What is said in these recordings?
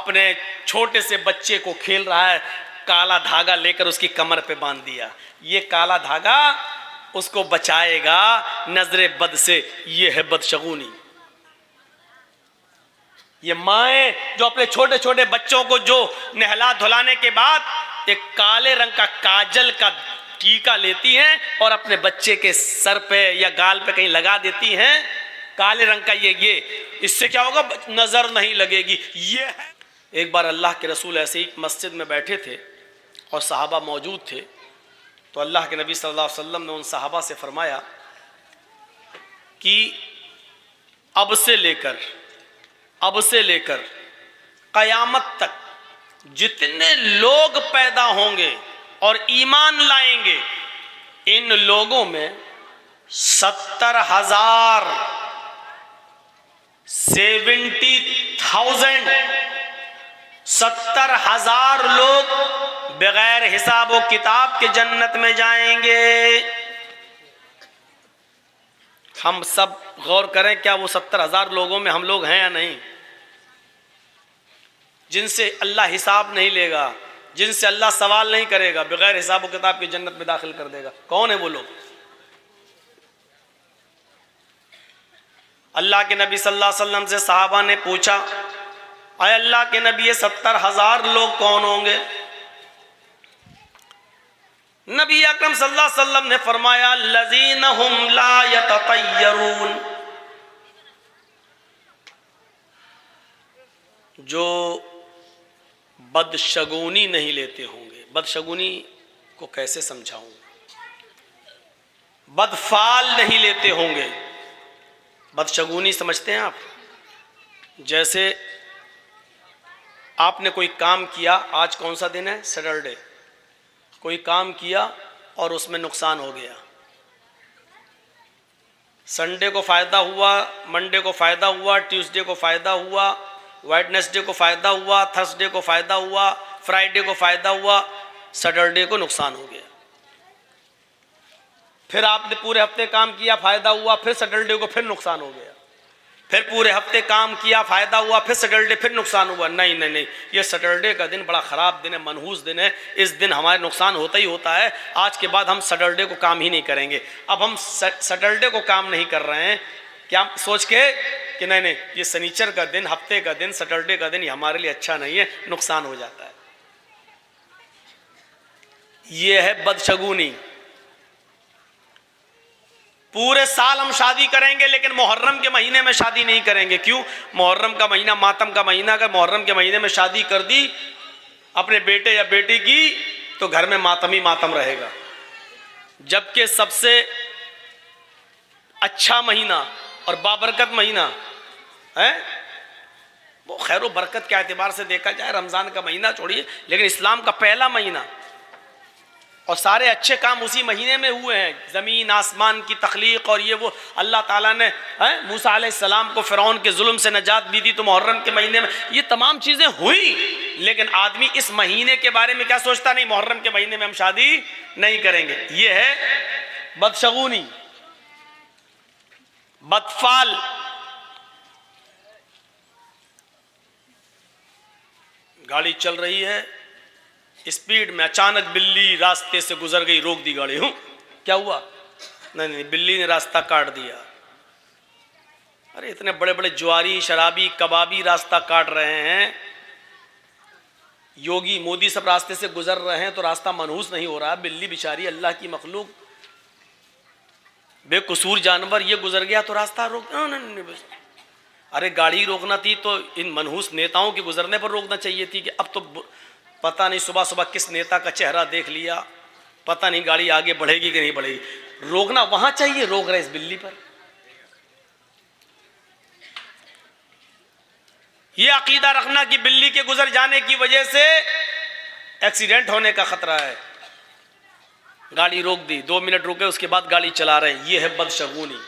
अपने छोटे से बच्चे को खेल रहा है, काला धागा लेकर उसकी कमर पे बांध दिया। ये काला धागा उसको बचाएगा नजरे बद से। ये है बदशगुनी। ये माएँ जो अपने छोटे छोटे बच्चों को जो नहला धुलाने के बाद एक काले रंग का काजल का टीका लेती हैं और अपने बच्चे के सर पे या गाल पे कहीं लगा देती हैं, काले रंग का ये इससे क्या होगा? नजर नहीं लगेगी। ये है। एक बार अल्लाह के रसूल ऐसे ही मस्जिद में बैठे थे और सहाबा मौजूद थे, तो अल्लाह के नबी सल्लल्लाहु अलैहि वसल्लम ने उन सहाबा से फरमाया कि अब से लेकर क़यामत तक जितने लोग पैदा होंगे और ईमान लाएंगे, इन लोगों में 70,000 70,000 लोग बगैर हिसाब व किताब के जन्नत में जाएंगे। हम सब गौर करें, क्या वो 70,000 लोगों में हम लोग हैं या नहीं? जिनसे अल्लाह हिसाब नहीं लेगा, जिनसे अल्लाह सवाल नहीं करेगा, बगैर हिसाब व किताब की जन्नत में दाखिल कर देगा। कौन है वो लोग? अल्लाह के नबी सल्लल्लाहु अलैहि वसल्लम से सहाबा ने पूछा, अय अल्लाह के नबी, ये 70,000 लोग कौन होंगे? नबी अकरम सल्लल्लाहु अलैहि वसल्लम ने फरमाया, लज़ीना हुम ला यततय्यरून, जो बदशगुनी नहीं लेते होंगे। बदशगुनी को कैसे समझाऊं? बदफाल नहीं लेते होंगे। बदशगुनी समझते हैं आप? जैसे आपने कोई काम किया, आज कौन सा दिन है? सैटरडे। कोई काम किया और उसमें नुकसान हो गया। संडे को फ़ायदा हुआ, मंडे को फ़ायदा हुआ, ट्यूसडे को फ़ायदा हुआ, वेडनेसडे को फ़ायदा हुआ, थर्सडे को फ़ायदा हुआ, फ्राइडे को फ़ायदा हुआ, सैटरडे को नुकसान हो गया। फिर आपने पूरे हफ्ते काम किया, फ़ायदा हुआ, फिर सैटरडे को फिर नुकसान हो गया। फिर पूरे हफ्ते काम किया, फ़ायदा हुआ, फिर सैटरडे फिर नुकसान हुआ। नहीं नहीं नहीं, ये सैटरडे का दिन बड़ा ख़राब दिन है, मनहूस दिन है। इस दिन हमारे नुकसान होता ही होता है। आज के बाद हम सैटरडे को काम ही नहीं करेंगे। अब हम सैटरडे को काम नहीं कर रहे हैं, क्या सोच के कि नहीं नहीं, ये शनिचर का दिन, हफ्ते का दिन, सैटरडे का दिन ये हमारे लिए अच्छा नहीं है, नुकसान हो जाता है। ये है बदशगुनी। पूरे साल हम शादी करेंगे लेकिन मुहर्रम के महीने में शादी नहीं करेंगे। क्यों? मुहर्रम का महीना मातम का महीना का, मुहर्रम के महीने में शादी कर दी अपने बेटे या बेटी की तो घर में मातम ही मातम रहेगा। जबकि सबसे अच्छा महीना और बाबरकत महीना है वो खैर बरकत के एतबार से देखा जाए रमज़ान का महीना छोड़िए, लेकिन इस्लाम का पहला महीना और सारे अच्छे काम उसी महीने में हुए हैं। ज़मीन आसमान की तख्लीक और ये वो अल्लाह ताला ने मूसा अलैहिस्सलाम को फ़िरौन के जुल्म से नजात दी थी तो मुहर्रम के महीने में ये तमाम चीज़ें हुई। लेकिन आदमी इस महीने के बारे में क्या सोचता? नहीं, मुहर्रम के महीने में हम शादी नहीं करेंगे। ये है बदशगुनी, बदफाल। गाड़ी चल रही है स्पीड में, अचानक बिल्ली रास्ते से गुजर गई, रोक दी गाड़ी। क्या हुआ? नहीं नहीं, बिल्ली ने रास्ता काट दिया। अरे इतने बड़े बड़े जुआरी, शराबी, कबाबी रास्ता काट रहे हैं, योगी मोदी सब रास्ते से गुजर रहे हैं तो रास्ता मनहूस नहीं हो रहा। बिल्ली बेचारी अल्लाह की मखलूक, बेकसूर जानवर, ये गुजर गया तो रास्ता रोक। नहीं, अरे गाड़ी रोकना थी तो इन मनहूस नेताओं के गुजरने पर रोकना चाहिए थी कि अब तो पता नहीं सुबह सुबह किस नेता का चेहरा देख लिया, पता नहीं गाड़ी आगे बढ़ेगी कि नहीं बढ़ेगी। रोकना वहां चाहिए, रोक रहे इस बिल्ली पर। यह अकीदा रखना कि बिल्ली के गुजर जाने की वजह से एक्सीडेंट होने का खतरा है। गाड़ी रोक दी, 2 मिनट रुके, उसके बाद गाड़ी चला रहे हैं। यह है बदशगुनी।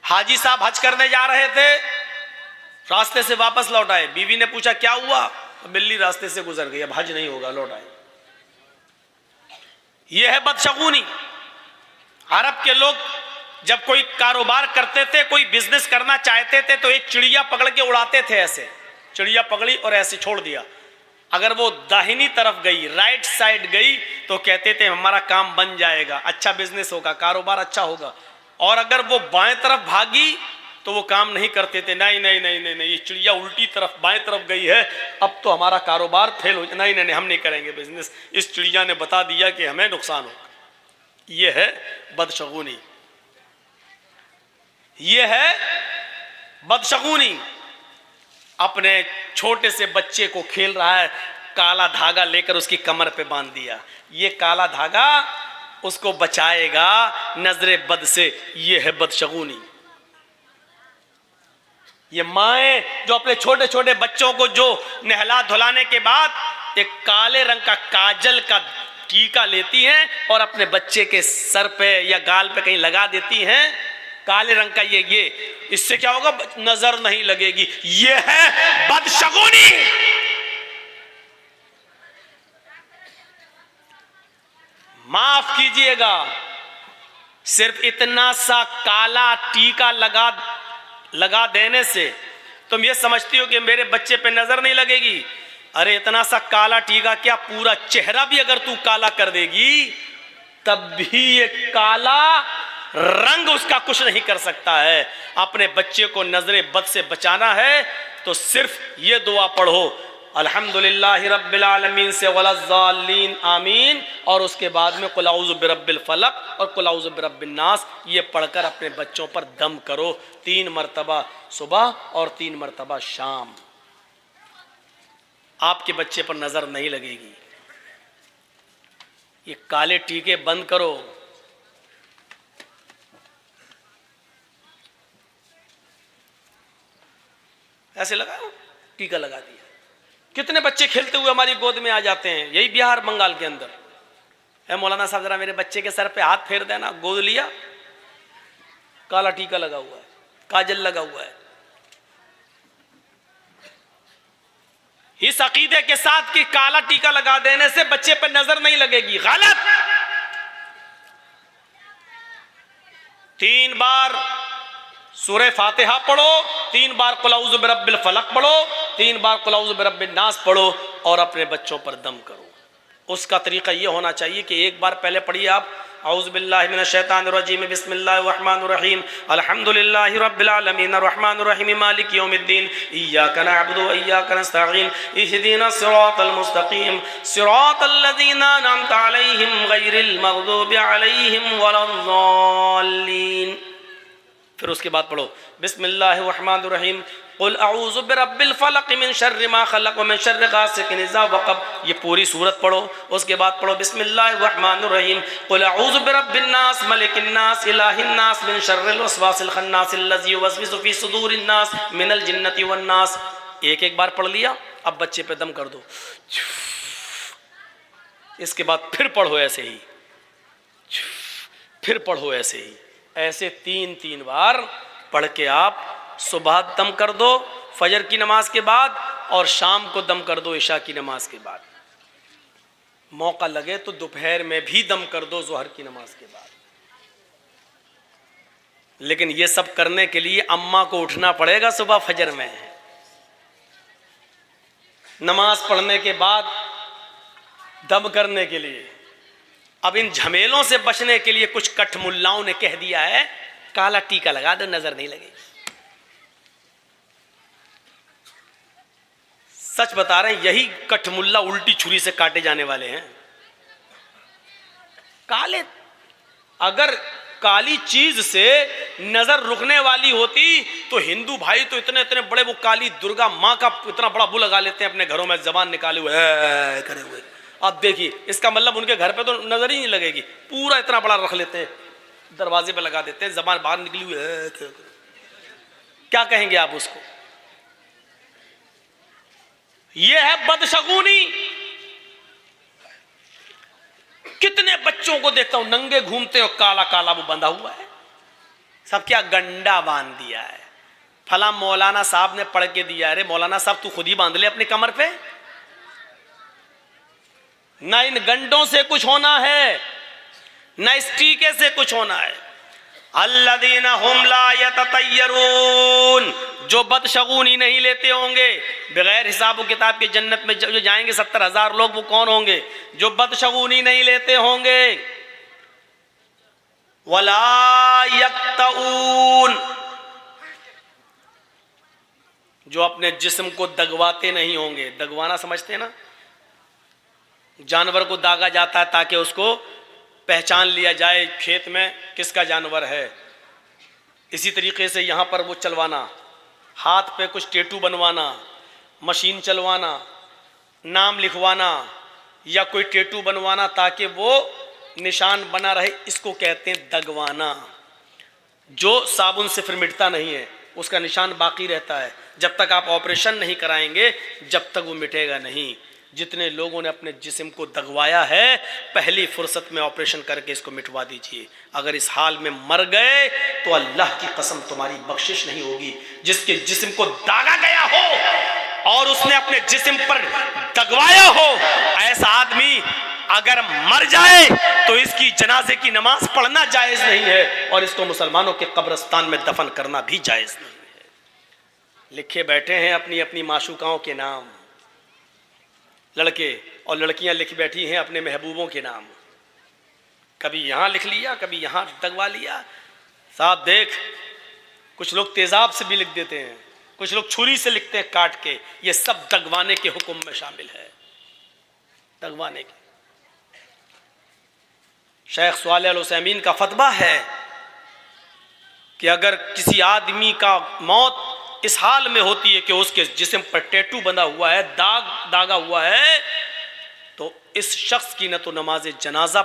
हाजी साहब हज करने जा रहे थे, रास्ते से वापस लौट आए। बीवी ने पूछा क्या हुआ? बिल्ली रास्ते से गुजर गई, अब हज नहीं होगा, लौट आए। यह है बदशगुनी। अरब के लोग जब कोई कारोबार करते थे, कोई बिजनेस करना चाहते थे, तो एक चिड़िया पकड़ के उड़ाते थे। ऐसे चिड़िया पकड़ी और ऐसे छोड़ दिया। अगर वो दाहिनी तरफ गई, राइट साइड गई, तो कहते थे हमारा काम बन जाएगा, अच्छा बिजनेस होगा, कारोबार अच्छा होगा। और अगर वो बाएं तरफ भागी तो वो काम नहीं करते थे। नहीं नहीं नहीं नहीं नहीं, ये चिड़िया उल्टी तरफ बाएं तरफ गई है, अब तो हमारा कारोबार फेल हो, नहीं नहीं नहीं, हम नहीं करेंगे बिजनेस, इस चिड़िया ने बता दिया कि हमें नुकसान होगा। ये है बदशगुनी, ये है बदशगुनी। अपने छोटे से बच्चे को खेल रहा है, काला धागा लेकर उसकी कमर पे बांध दिया। ये काला धागा उसको बचाएगा नजरे बद से, ये है बदशगुनी। ये माएँ जो अपने छोटे छोटे बच्चों को जो नहला धुलाने के बाद एक काले रंग का काजल का टीका लेती हैं और अपने बच्चे के सर पे या गाल पे कहीं लगा देती हैं, काले रंग का ये इससे क्या होगा? नजर नहीं लगेगी। ये है बदशगुनी। माफ कीजिएगा, सिर्फ इतना सा काला टीका लगा देने से तुम ये समझती हो कि मेरे बच्चे पे नजर नहीं लगेगी। अरे इतना सा काला टीका क्या, पूरा चेहरा भी अगर तू काला कर देगी तब भी ये काला रंग उसका कुछ नहीं कर सकता है। अपने बच्चे को नजरे बद से बचाना है तो सिर्फ ये दुआ पढ़ो, अल्हम्दुलिल्लाहि रब्बिल आलमीन से वलज़्ज़ालीन आमीन, और उसके बाद में कुल औज़ु बिरब्बिल फलक और कुल औज़ु बिरब्बिन नास, ये पढ़कर अपने बच्चों पर दम करो 3 मरतबा सुबह और 3 मरतबा शाम। आपके बच्चे पर नजर नहीं लगेगी। ये काले टीके बंद करो। ऐसे लगा टीका लगा दिया। कितने बच्चे खेलते हुए हमारी गोद में आ जाते हैं, यही बिहार बंगाल के अंदर। है मौलाना साहब जरा मेरे बच्चे के सर पे हाथ फेर देना, गोद लिया, काला टीका लगा हुआ है, काजल लगा हुआ है। इस अकीदे के साथ कि काला टीका लगा देने से बच्चे पे नजर नहीं लगेगी, गलत। 3 बार सूरह फातिहा पढ़ो, 3 बार कुल औज़ु बिरब्बिल फलक पढ़ो, 3 बार कुल औज़ु बिरब्बिन नास पढ़ो और अपने बच्चों पर दम करो। उसका तरीका ये होना चाहिए कि एक बार पहले पढ़िए आप औज़ु बिल्लाहि मिनश शैतानिर रजीम बिस्मिल्लाहिर रहमानिर रहीम अल्हम्दुलिल्लाहि रब्बिल आलमीन अर्रहमानिर रहीम मालिकि यौमिद्दीन इय्याका नअबुदु व इय्याका नस्तईन इहदिनस सिरातल मुस्तकीम सिरातल लज़ीना अनअमता अलैहिम गैरिल मग़दूबि अलैहिम वलज़्ज़ालीन। फिर उसके बाद पढ़ो बिस्मिल्लाहिर रहमानिर रहीम कुल अऊज़ु बिरब्बिल फलक मिन शर्रि मा खलक़ व मिन शर्रि गासिकिन इज़ा वक़ब। ये पूरी सूरत पढ़ो। उसके बाद पढ़ो बिस्मिल्लाहिर रहमानिर रहीम कुल अऊज़ु बिरब्बिन नास मलिकिन नास इलाहिन नास मिन शर्रिल वसवासिल खन्नास अल्लज़ी युवस्विसु फ़ी सुदूरिन नास मिनल जिन्नति वन नास। एक बार पढ़ लिया, अब बच्चे पे दम कर दो। इसके बाद फिर पढ़ो ऐसे ही, फिर पढ़ो ऐसे ही, ऐसे 3 बार पढ़ के आप सुबह दम कर दो फजर की नमाज के बाद, और शाम को दम कर दो इशा की नमाज के बाद। मौका लगे तो दोपहर में भी दम कर दो ज़ोहर की नमाज के बाद। लेकिन ये सब करने के लिए अम्मा को उठना पड़ेगा सुबह फजर में, नमाज पढ़ने के बाद दम करने के लिए। अब इन झमेलों से बचने के लिए कुछ कठमुल्लाओं ने कह दिया है काला टीका लगा दो, नजर नहीं लगेगी। सच बता रहे हैं, यही कठमुल्ला उल्टी छुरी से काटे जाने वाले हैं। काले, अगर काली चीज से नजर रुकने वाली होती तो हिंदू भाई तो इतने इतने बड़े वो काली दुर्गा माँ का इतना बड़ा वो लगा लेते हैं अपने घरों में, जबान निकाले हुए करे हुए। अब देखिए इसका मतलब उनके घर पे तो नजर ही नहीं लगेगी, पूरा इतना बड़ा रख लेते हैं, दरवाजे पे लगा देते हैं, जबान बाहर निकली हुई है। क्या कहेंगे आप उसको? यह है बदशगुनी। कितने बच्चों को देखता हूं नंगे घूमते हो, काला काला वो बंधा हुआ है, सब क्या गंडा बांध दिया है। फला मौलाना साहब ने पढ़ के दिया। अरे मौलाना साहब तू खुद ही बांध ले अपनी कमर पे, ना इन गंडों से कुछ होना है, ना इस टीके से कुछ होना है। अल्लज़ीना हुम ला यततय्यरून, जो बदशगुनी नहीं लेते होंगे। बगैर हिसाब व किताब के जन्नत में जो जाएंगे 70,000 लोग, वो कौन होंगे? जो बदशगुनी नहीं लेते होंगे। वला यक्तऊन, जो अपने जिस्म को दगवाते नहीं होंगे। दगवाना समझते ना, जानवर को दागा जाता है ताकि उसको पहचान लिया जाए खेत में किसका जानवर है। इसी तरीके से यहाँ पर वो चलवाना, हाथ पे कुछ टैटू बनवाना, मशीन चलवाना, नाम लिखवाना या कोई टैटू बनवाना ताकि वो निशान बना रहे, इसको कहते हैं दगवाना। जो साबुन से फिर मिटता नहीं है, उसका निशान बाकी रहता है। जब तक आप ऑपरेशन नहीं कराएंगे जब तक वो मिटेगा नहीं। जितने लोगों ने अपने जिस्म को दगवाया है, पहली फुर्सत में ऑपरेशन करके इसको मिटवा दीजिए। अगर इस हाल में मर गए तो अल्लाह की कसम तुम्हारी बख्शिश नहीं होगी। जिसके जिस्म को दागा गया हो और उसने अपने जिस्म पर दगवाया हो, ऐसा आदमी अगर मर जाए तो इसकी जनाजे की नमाज पढ़ना जायज नहीं है और इसको मुसलमानों के कब्रिस्तान में दफन करना भी जायज नहीं है। लिखे बैठे हैं अपनी अपनी माशूकाओं के नाम, लड़के और लड़कियां लिख बैठी हैं अपने महबूबों के नाम। कभी यहाँ लिख लिया, कभी यहाँ दगवा लिया। साहब देख, कुछ लोग तेजाब से भी लिख देते हैं, कुछ लोग छुरी से लिखते हैं काट के। ये सब दगवाने के हुक्म में शामिल है, दगवाने के। शेख सालेह अल उसैमीन का फतवा है कि अगर किसी आदमी का मौत इस हाल में होती है कि उसके जिस्म पर टैटू बंधा हुआ है, दागा हुआ है, तो इस शख्स की न तो नमाज जनाजा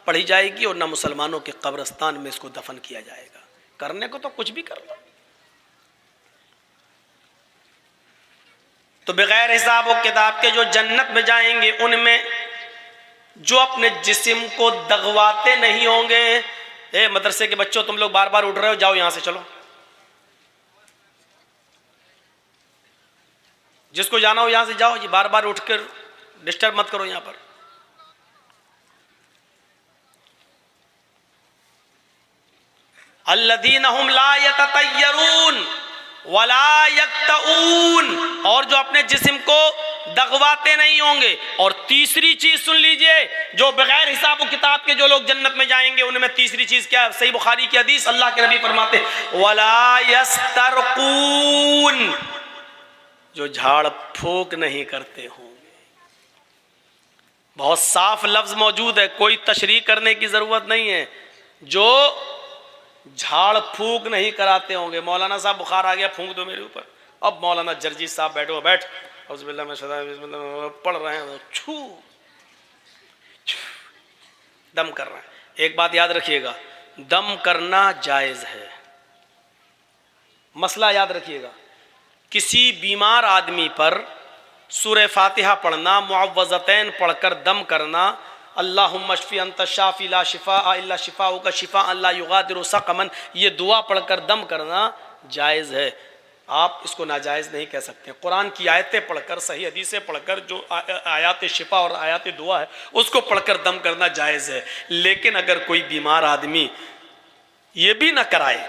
पढ़ी जाएगी और न मुसलमानों के कब्रिस्तान में इसको दफन किया जाएगा। करने को तो कुछ भी कर लो। तो बगैर हिसाब और किताब के जो जन्नत में जाएंगे, उनमें जो अपने जिस्म को दगवाते नहीं होंगे। ए मदरसे के बच्चों, तुम लोग बार बार उठ रहे हो, जाओ यहां से, चलो। जिसको जाना हो यहां से जाओ, ये बार बार उठकर डिस्टर्ब मत करो यहां पर। अल्लज़ीना हुम ला यततय्यरून वला यक्तऊन, और जो अपने जिस्म को दगवाते नहीं होंगे। और तीसरी चीज सुन लीजिए, जो बगैर हिसाब और किताब के जो लोग जन्नत में जाएंगे, उनमें तीसरी चीज क्या है? सही बुखारी की हदीस, अल्लाह के नबी फरमाते वला यस्तरकून, जो झाड़ फूक नहीं करते होंगे। बहुत साफ लफ्ज मौजूद है, कोई तशरीह करने की जरूरत नहीं है। जो झाड़ फूक नहीं कराते होंगे। मौलाना साहब बुखार आ गया, फूंक दो मेरे ऊपर। अब मौलाना जर्जी साहब बैठो, बैठ, पढ़ रहे हैं, छू दम कर रहे हैं। एक बात याद रखिएगा, दम करना जायज है। मसला याद रखिएगा, किसी बीमार आदमी पर सूरह फातिहा पढ़ना, मुअव्वज़तैन पढ़कर दम करना, अल्लाहुम्मा शफ़ी अंत शाफ़ी ला शिफ़ा इल्ला शिफ़ाउका शिफ़ाअन ला युग़ादिरु सक़मन, ये दुआ पढ़कर दम करना जायज़ है। आप इसको नाजायज़ नहीं कह सकते। कुरान की आयतें पढ़कर, सही हदीसें पढ़कर, जो आयात शिफा और आयात दुआ है उसको पढ़कर दम करना जायज़ है। लेकिन अगर कोई बीमार आदमी ये भी ना कराए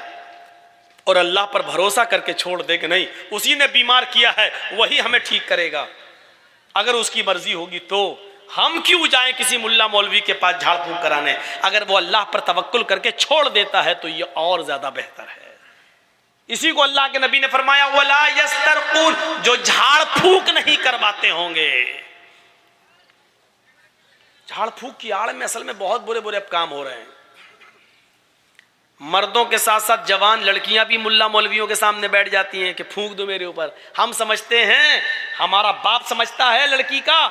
और अल्लाह पर भरोसा करके छोड़ दे कि नहीं उसी ने बीमार किया है, वही हमें ठीक करेगा, अगर उसकी मर्जी होगी, तो हम क्यों जाएं किसी मुल्ला मौलवी के पास झाड़ फूंक कराने। अगर वो अल्लाह पर तवक्कुल करके छोड़ देता है तो ये और ज्यादा बेहतर है। इसी को अल्लाह के नबी ने फरमाया वला यस्तरकून, जो झाड़ फूक नहीं करवाते होंगे। झाड़ फूक की आड़ में असल में बहुत बुरे बुरे काम हो रहे हैं। मर्दों के साथ साथ जवान लड़कियां भी मुल्ला मौलवियों के सामने बैठ जाती हैं कि फूंक दो मेरे ऊपर। हम समझते हैं, हमारा बाप समझता है लड़की का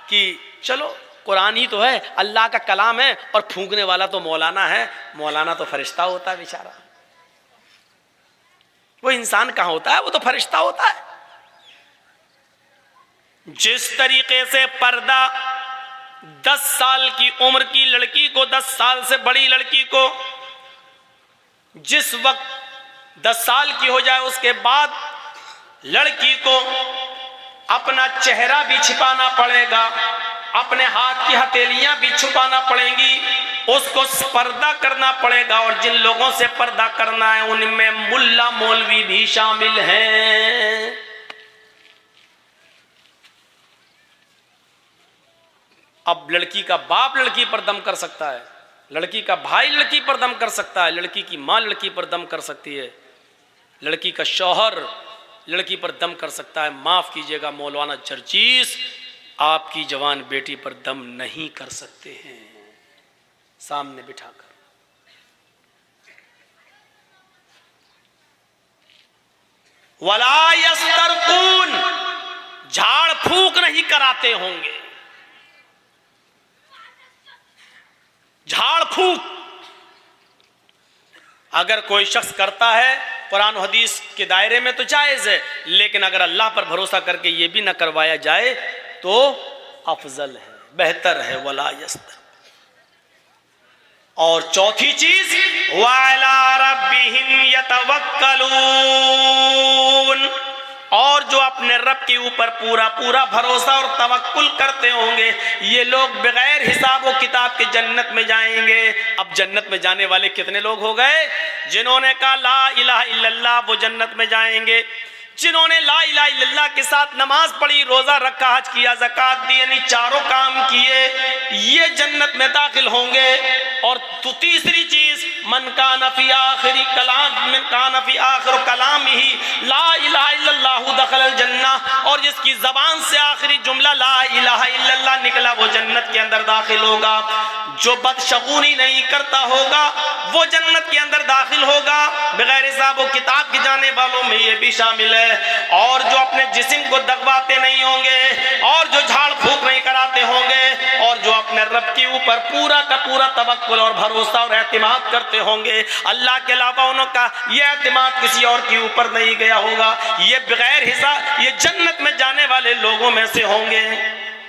कि चलो कुरान ही तो है, अल्लाह का कलाम है, और फूंकने वाला तो मौलाना है। मौलाना तो फरिश्ता होता है बेचारा, वो इंसान कहां होता है, वो तो फरिश्ता होता है। जिस तरीके से पर्दा 10 साल की उम्र की लड़की को, 10 साल से बड़ी लड़की को, जिस वक्त 10 साल की हो जाए उसके बाद लड़की को अपना चेहरा भी छिपाना पड़ेगा, अपने हाथ की हथेलियां भी छुपाना पड़ेंगी, उसको पर्दा करना पड़ेगा। और जिन लोगों से पर्दा करना है उनमें मुल्ला मौलवी भी शामिल हैं। अब लड़की का बाप लड़की पर दम कर सकता है, लड़की का भाई लड़की पर दम कर सकता है, लड़की की माँ लड़की पर दम कर सकती है, लड़की का शौहर लड़की पर दम कर सकता है। माफ कीजिएगा मौलाना जर्जीस, आपकी जवान बेटी पर दम नहीं कर सकते हैं सामने बिठाकर। वला यस्तरकून, झाड़ फूक नहीं कराते होंगे, झाड़ फूक अगर कोई शख्स करता है कुरान हदीस के दायरे में तो जायज है, लेकिन अगर अल्लाह पर भरोसा करके ये भी न करवाया जाए तो अफजल है, बेहतर है। वला यस्तर। और चौथी चीज वअला रब्बिहिम यतवक्कलून, और जो अपने रब के ऊपर पूरा पूरा भरोसा और तवक्कुल करते होंगे, ये लोग बगैर हिसाब व किताब के जन्नत में जाएंगे। अब जन्नत में जाने वाले कितने लोग हो गए? जिन्होंने कहा ला इलाहा इल्लल्लाह वो जन्नत में जाएंगे, जिन्होंने ला इलाहा इल्लल्लाह के साथ नमाज पढ़ी, रोजा रखा, हज किया, ज़कात दी, यानी चारों काम किए, ये जन्नत में दाखिल होंगे। और तो तीसरी चीज मन कान फी आखिरी कलाम, मन कान फी आखिर कलाम ही ला इलाहा इल्लल्लाहु दखलल जन्नह, और जिसकी जबान से आखिरी जुमला ला इलाहा इल्लल्लाह निकला वो जन्नत के अंदर दाखिल होगा। जो बदशगुनी नहीं करता होगा वो जन्नत के अंदर दाखिल होगा। बगैर हिसाब व किताब के जाने वालों में ये भी शामिल है। और जो अपने जिस्म को दगवाते नहीं होंगे, और जो झाड़ फूक नहीं कराते होंगे, और जो अपने रब के ऊपर पूरा का पूरा तवक्कुल और भरोसा और एतमाद करते होंगे, अल्लाह के अलावा उनका ये एतमाद किसी और के ऊपर नहीं गया होगा, ये बगैर हिसाब ये जन्नत में जाने वाले लोगों में से होंगे।